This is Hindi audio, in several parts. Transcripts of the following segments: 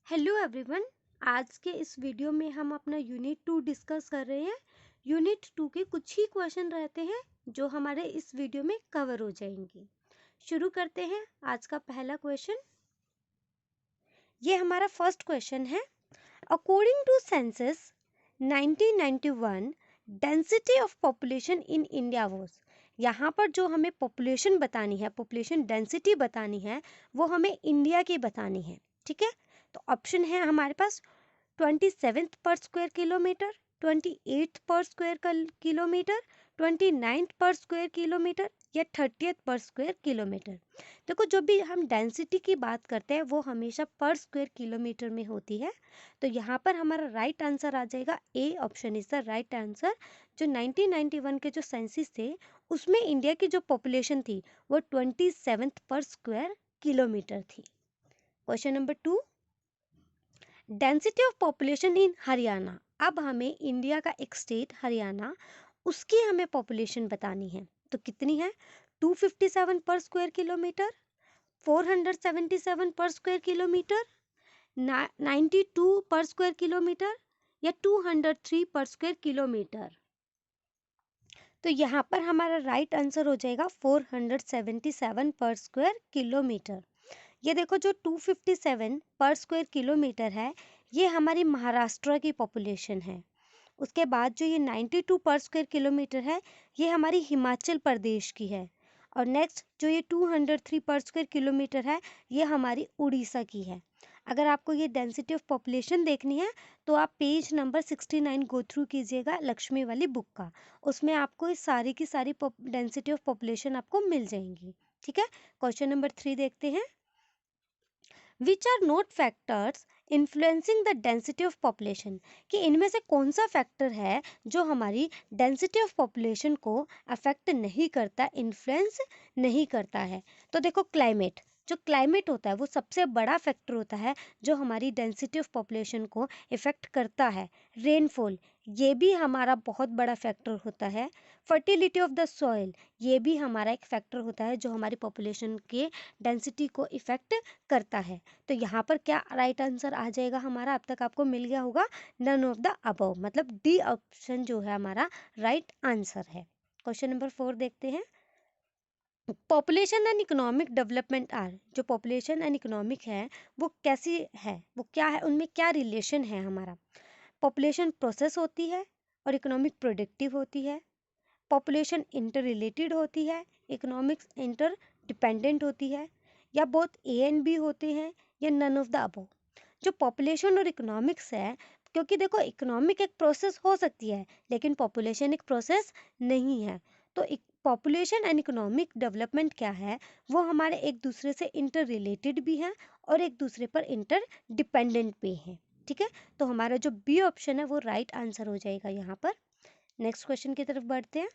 Hello everyone. आज के इस वीडियो में हम अपना यूनिट 2 डिस्कस कर रहे हैं। यूनिट 2 के कुछ ही क्वेश्चन रहते हैं जो हमारे इस वीडियो में कवर हो जाएंगे। शुरू करते हैं आज का पहला क्वेश्चन। ये हमारा फर्स्ट क्वेश्चन है। According to census 1991 density of population in India was. यहाँ पर जो हमें पॉपुलेशन बतानी है, पॉपुलेशन डेंसिटी बतानी है, वो हमें इंडिया की बतानी है। ठीक है, तो ऑप्शन है हमारे पास 27th पर स्क्वायर किलोमीटर, 28th पर स्क्वायर किलोमीटर, 29th पर स्क्वायर किलोमीटर या 30th पर स्क्वायर किलोमीटर। देखो, जो भी हम डेंसिटी की बात करते हैं वो हमेशा पर स्क्वायर किलोमीटर में होती है। तो यहाँ पर हमारा राइट आंसर आ जाएगा A option is the right answer. जो 1991 के जो सेंसस थे उसमें इंडिया की जो पॉपुलेशन थी वो 27th पर स्क्वायर किलोमीटर थी। Question number 2, density of population इन हरियाणा। अब हमें इंडिया का एक स्टेट हरियाणा, उसकी हमें पॉपुलेशन बतानी है। तो कितनी है? 257 पर स्क्वायर किलोमीटर, 477 पर स्क्वायर किलोमीटर, 92 पर स्क्वायर किलोमीटर या 203 पर स्क्वायर किलोमीटर। तो यहाँ पर हमारा राइट आंसर हो जाएगा 477 पर स्क्वायर किलोमीटर। ये देखो, जो 257 पर स्क्वायर किलोमीटर है ये हमारी महाराष्ट्र की पॉपुलेशन है। उसके बाद जो ये 92 पर स्क्वायर किलोमीटर है ये हमारी हिमाचल प्रदेश की है। और नेक्स्ट जो ये 203 पर स्क्वायर किलोमीटर है ये हमारी उड़ीसा की है। अगर आपको ये डेंसिटी ऑफ पॉपुलेशन देखनी है तो आप पेज नंबर 69 गो थ्रू कीजिएगा लक्ष्मी वाली बुक का। उसमें आपको इस सारी की सारी डेंसिटी ऑफ पॉपुलेशन आपको मिल जाएंगी। ठीक है, क्वेश्चन नंबर 3 देखते हैं। Which are not factors influencing the density of population. कि इनमें से कौन सा फैक्टर है जो हमारी डेंसिटी ऑफ पॉपुलेशन को अफेक्ट नहीं करता, इन्फ्लुएंस नहीं करता है। तो देखो, क्लाइमेट, जो क्लाइमेट होता है वो सबसे बड़ा फैक्टर होता है जो हमारी डेंसिटी ऑफ पॉपुलेशन को इफेक्ट करता है। रेनफॉल, ये भी हमारा बहुत बड़ा फैक्टर होता है। फर्टिलिटी ऑफ द सॉइल, ये भी हमारा एक फैक्टर होता है जो हमारी पॉपुलेशन के डेंसिटी को इफेक्ट करता है। तो यहाँ पर क्या राइट आंसर आ जाएगा हमारा? अब तक आपको मिल गया होगा नन ऑफ द अबव, मतलब डी ऑप्शन जो है हमारा राइट आंसर है। क्वेश्चन नंबर 4 देखते हैं। Population and economic development are. जो पॉपुलेशन एंड इकोनॉमिक है वो कैसी है, वो क्या है, उनमें क्या रिलेशन है हमारा? पॉपुलेशन प्रोसेस होती है और इकोनॉमिक प्रोडक्टिव होती है। पॉपुलेशन इंटर रिलेटेड होती है, इकोनॉमिक्स इंटर डिपेंडेंट होती है, या बोथ ए एंड बी होते हैं, या नन ऑफ द अबव। जो पॉपुलेशन और इकोनॉमिक्स है, क्योंकि देखो इकोनॉमिक एक प्रोसेस हो सकती है लेकिन पॉपुलेशन एक प्रोसेस नहीं है। तो पॉपुलेशन एंड इकोनॉमिक डेवलपमेंट क्या है, वो हमारे एक दूसरे से इंटर रिलेटेड भी हैं और एक दूसरे पर इंटर डिपेंडेंट भी हैं। ठीक है, तो हमारा जो बी ऑप्शन है वो राइट आंसर हो जाएगा यहाँ पर। नेक्स्ट क्वेश्चन की तरफ बढ़ते हैं।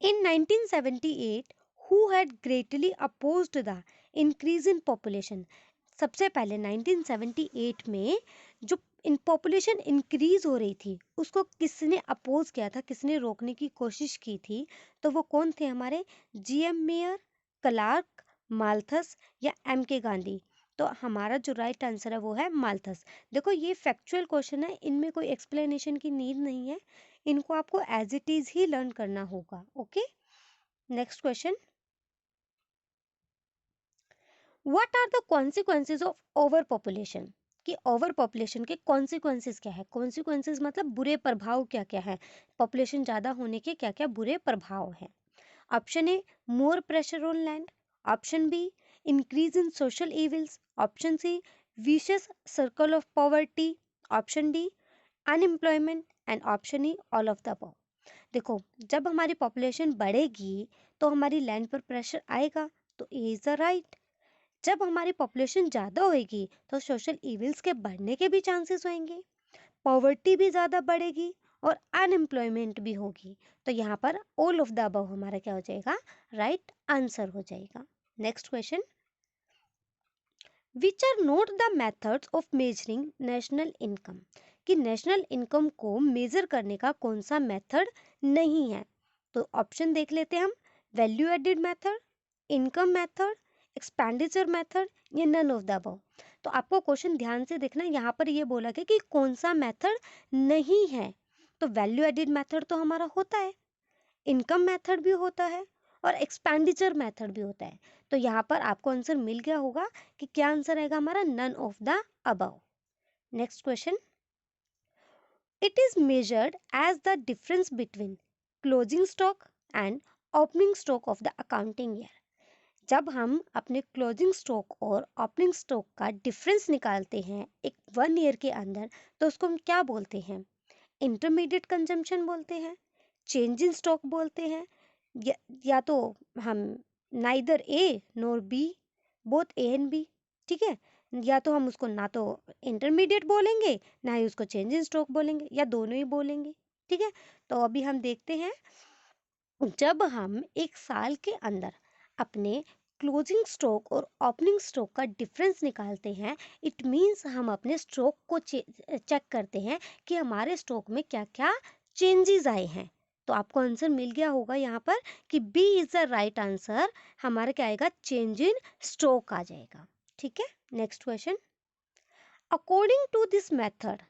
In 1978, who had greatly opposed the increase in population? सबसे पहले 1978 में जो इन पॉपुलेशन इंक्रीज हो रही थी उसको किसने अपोज किया था, किसने रोकने की कोशिश की थी? तो वो कौन थे हमारे? जीएम मेयर, क्लार्क, माल्थस या एम के गांधी। तो हमारा जो राइट आंसर है वो है माल्थस। देखो, ये फैक्चुअल क्वेश्चन है, इनमें कोई एक्सप्लेनेशन की नीड नहीं है, इनको आपको एज इट इज ही लर्न करना होगा। Okay, next question. What are the consequences of overpopulation? कि ओवर पॉपुलेशन के कॉन्सिक्वेंसेज क्या है? कॉन्सिक्वेंसेज मतलब बुरे प्रभाव क्या क्या है, पॉपुलेशन ज़्यादा होने के क्या क्या बुरे प्रभाव है। Option A, more pressure on land. Option B, increase in social evils. Option C, vicious circle of poverty. Option D, unemployment. And option E, all of the above. देखो, जब हमारी पॉपुलेशन बढ़ेगी तो हमारी लैंड पर प्रेशर आएगा, तो ए इज द राइट। जब हमारी पॉपुलेशन ज़्यादा होएगी तो सोशल इविल्स के बढ़ने के भी चांसेस होंगे, पॉवर्टी भी ज़्यादा बढ़ेगी और अनएम्प्लॉयमेंट भी होगी। तो यहाँ पर ऑल ऑफ द अबव हमारा क्या हो जाएगा? राइट आंसर हो जाएगा। Next question. Which are not the methods of measuring national income? कि नेशनल इनकम को मेजर करने का कौन सा मेथड नहीं है? तो ऑप्शन देख लेते हैं हम। Value added method, income method, expenditure method या नन ऑफ द अबव। तो आपको क्वेश्चन ध्यान से देखना, यहाँ पर ये बोला गया कि कौन सा मेथड नहीं है। तो वैल्यू एडिड मेथड तो हमारा होता है, इनकम मेथड भी होता है और एक्सपेंडिचर मेथड भी होता है। तो यहाँ पर आपको आंसर मिल गया होगा कि क्या आंसर आएगा हमारा, none of the above. Next question, it is measured as the difference between closing stock and opening stock of the accounting year. जब हम अपने क्लोजिंग स्टॉक और ओपनिंग स्टॉक का डिफरेंस निकालते हैं एक 1 ईयर के अंदर, तो उसको हम क्या बोलते हैं, इंटरमीडिएट कंजम्पशन बोलते हैं, चेंज इन स्टॉक बोलते हैं, या तो हम neither A nor B, both A and B, ठीक है। या तो हम उसको ना तो इंटरमीडिएट बोलेंगे ना ही उसको चेंज इन स्टॉक बोलेंगे, या दोनों ही बोलेंगे, ठीक है। तो अभी हम देखते हैं, जब हम एक साल के अंदर अपने क्लोजिंग स्टॉक और ओपनिंग स्टॉक का डिफरेंस निकालते हैं, इट मीन्स हम अपने स्टॉक को चेक करते हैं कि हमारे स्टॉक में क्या क्या चेंजेस आए हैं। तो आपको आंसर मिल गया होगा यहाँ पर कि B is the right answer, हमारा क्या आएगा, चेंज इन स्टॉक आ जाएगा, ठीक है। Next question, according to this method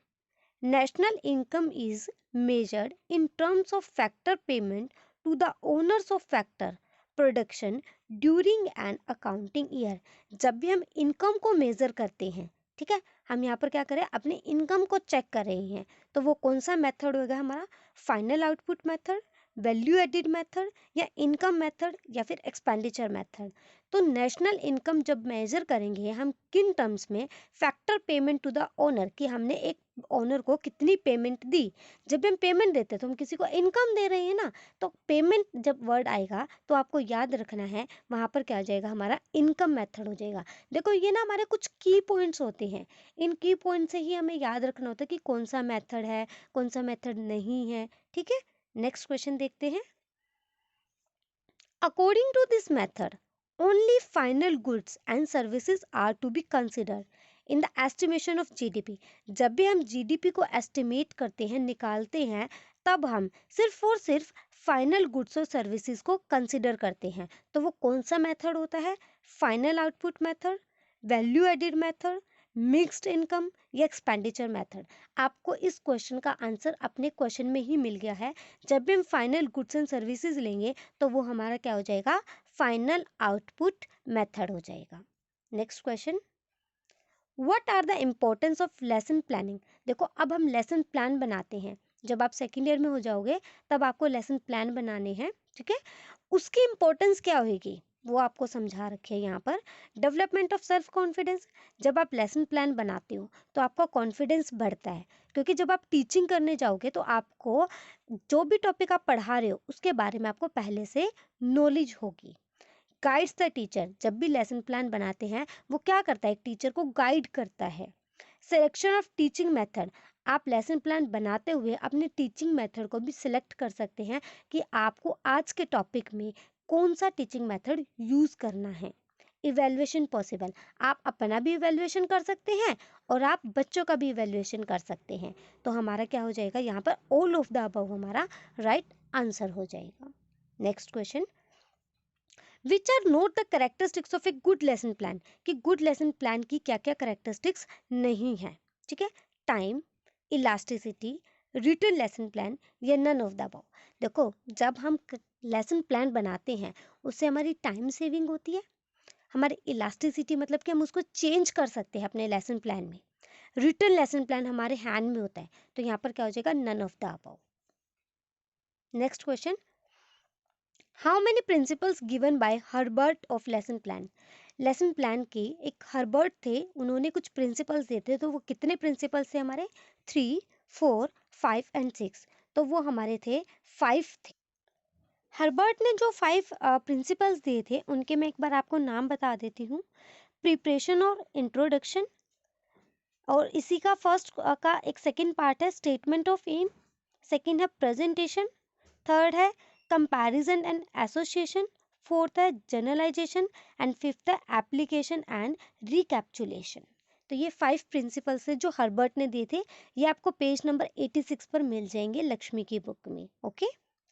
national income is measured in terms of factor payment to the owners of factor production during an accounting year। जब भी हम इनकम को मेजर करते हैं, ठीक है, हम यहाँ पर क्या करें, अपने इनकम को चेक कर रहे हैं, तो वो कौन सा मेथड होगा हमारा, final output method, value added method, या इनकम मेथड, या फिर एक्सपेंडिचर मेथड। तो नेशनल इनकम जब मेजर करेंगे हम किन टर्म्स में, factor payment to the owner, कि हमने एक ओनर को कितनी पेमेंट दी। जब भी हम पेमेंट देते हैं तो हम किसी को इनकम दे रहे हैं ना, तो पेमेंट जब वर्ड आएगा तो आपको याद रखना है वहाँ पर क्या आ जाएगा, हमारा इनकम मेथड हो जाएगा। देखो ये ना हमारे कुछ की पॉइंट्स होते हैं, इन की पॉइंट से ही हमें याद रखना होता है कि कौन सा मेथड है, कौन सा मेथड नहीं है, ठीक है। नेक्स्ट क्वेश्चन देखते हैं, according to this method only final goods and services are to be considered in the estimation of GDP। जब भी हम GDP को एस्टिमेट करते हैं, निकालते हैं, तब हम सिर्फ और सिर्फ फाइनल गुड्स और सर्विसेज को कंसिडर करते हैं। तो वो कौन सा मेथड होता है, final output method, value added method, mixed income, या एक्सपेंडिचर मेथड। आपको इस क्वेश्चन का आंसर अपने क्वेश्चन में ही मिल गया है। जब भी हम फाइनल गुड्स एंड सर्विसेज लेंगे तो वो हमारा क्या हो जाएगा, फाइनल आउटपुट मेथड हो जाएगा। Next question, what are the importance of lesson planning. देखो अब हम लेसन प्लान बनाते हैं, जब आप सेकेंड ईयर में हो जाओगे तब आपको लेसन प्लान बनाने हैं, ठीक है। उसकी इम्पोर्टेंस क्या होगी वो आपको समझा रखे यहाँ पर, डेवलपमेंट ऑफ सेल्फ कॉन्फिडेंस। जब आप लेसन प्लान बनाते हो तो आपका कॉन्फिडेंस बढ़ता है, क्योंकि जब आप टीचिंग करने जाओगे तो आपको जो भी टॉपिक आप पढ़ा रहे हो उसके बारे में आपको पहले से नॉलेज होगी। गाइड्स द टीचर, जब भी लेसन प्लान बनाते हैं वो क्या करता है, एक टीचर को गाइड करता है। सिलेक्शन ऑफ टीचिंग मेथड, आप लेसन प्लान बनाते हुए अपने टीचिंग मेथड को भी सिलेक्ट कर सकते हैं कि आपको आज के टॉपिक में कौन सा टीचिंग मेथड यूज करना है। इवेल्युएशन पॉसिबल, आप अपना भी इवेल्युएशन कर सकते हैं और आप बच्चों का भी इवेल्युएशन कर सकते हैं। तो हमारा क्या हो जाएगा यहाँ पर, ऑल ऑफ द अबव हमारा राइट आंसर हो जाएगा। Next question, which are not the characteristics of a good lesson plan, कि गुड लेसन प्लान की क्या क्या करेक्टरिस्टिक्स नहीं है, ठीक है। Time, elasticity, written lesson plan, या नन ऑफ द अबव। देखो जब हम लेसन प्लान बनाते हैं उससे हमारी टाइम सेविंग होती है, हमारी इलास्टिसिटी मतलब कि हम उसको चेंज कर सकते हैं अपने लेसन प्लान में, रिटन लेसन प्लान हमारे हैंड में होता है, तो यहाँ पर क्या हो जाएगा, none of the above. Next question, how many principles given by Herbert of lesson plan. Lesson plan के एक हर्बर्ट थे, उन्होंने कुछ प्रिंसिपल्स दिए थे, तो वो कितने प्रिंसिपल्स थे हमारे, 3, 4, 5 एंड 6। तो वो हमारे थे 5 थे। हर्बर्ट ने जो 5 प्रिंसिपल्स दिए थे उनके मैं एक बार आपको नाम बता देती हूँ। प्रिपरेशन और इंट्रोडक्शन, और इसी का फर्स्ट का एक सेकंड पार्ट है स्टेटमेंट ऑफ एम, सेकंड है प्रेजेंटेशन, थर्ड है कंपैरिजन एंड एसोसिएशन, फोर्थ है जनरलाइजेशन, एंड फिफ्थ है एप्लीकेशन एंड रिकैप्चुलेशन। तो ये 5 प्रिंसिपल्स है जो हर्बर्ट ने दिए थे, ये आपको पेज नंबर 86 पर मिल जाएंगे लक्ष्मी की बुक में। ओके,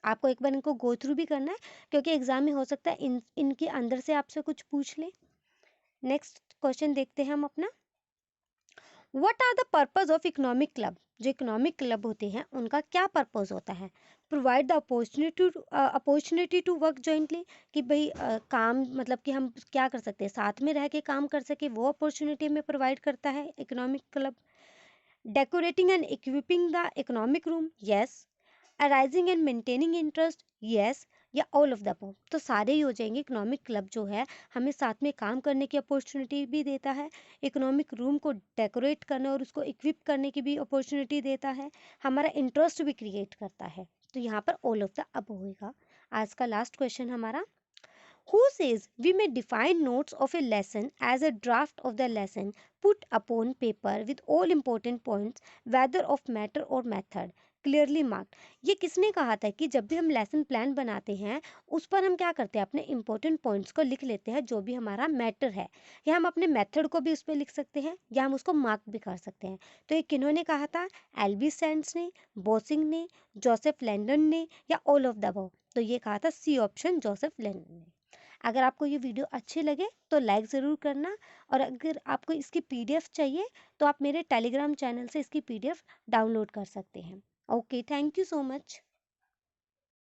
आपको एक बार इनको गो थ्रू भी करना है, क्योंकि एग्जाम में हो सकता है इनके अंदर से आपसे कुछ पूछ ले। नेक्स्ट क्वेश्चन देखते हैं हम अपना, what are the purpose of economic club? जो इकोनॉमिक क्लब होते हैं उनका क्या पर्पस होता है? Provide the opportunity to work jointly, कि भाई काम मतलब कि हम क्या कर सकते हैं, साथ में रह के काम कर सके, वो अपॉर्चुनिटी हमें प्रोवाइड करता है economic club. Decorating and equipping the economic room, yes. Arising and maintaining interest, yes. या ऑल ऑफ द अबव, तो सारे ही हो जाएंगे। इकोनॉमिक क्लब जो है हमें साथ में काम करने की अपॉर्चुनिटी भी देता है, इकोनॉमिक रूम को डेकोरेट करने और उसको इक्विप करने की भी अपॉर्चुनिटी देता है, हमारा इंटरेस्ट भी क्रिएट करता है। तो यहाँ पर ऑल ऑफ द अबव होगा। आज का लास्ट क्वेश्चन हमारा, who says we may define notes of a lesson as a draft of the lesson put upon paper with all important points whether of matter or method clearly marked? ये किसने कहा था कि जब भी हम लेसन प्लान बनाते हैं उस पर हम क्या करते हैं, अपने इंपॉर्टेंट पॉइंट्स को लिख लेते हैं, जो भी हमारा मैटर है, या हम अपने मेथड को भी उस पर लिख सकते हैं, या हम उसको मार्क भी कर सकते हैं। तो ये किन्होंने कहा था? एल्वी सेंड्स ने, बोसिंग ने, जोसेफ लैंडन ने, या ऑल ऑफ द अबव? तो ये कहा था सी ऑप्शन, जोसेफ लैंडन ने। अगर आपको ये वीडियो अच्छी लगे तो लाइक ज़रूर करना, और अगर आपको इसकी पीडीएफ चाहिए तो आप मेरे टेलीग्राम चैनल से इसकी पीडीएफ डाउनलोड कर सकते हैं। Okay, thank you so much.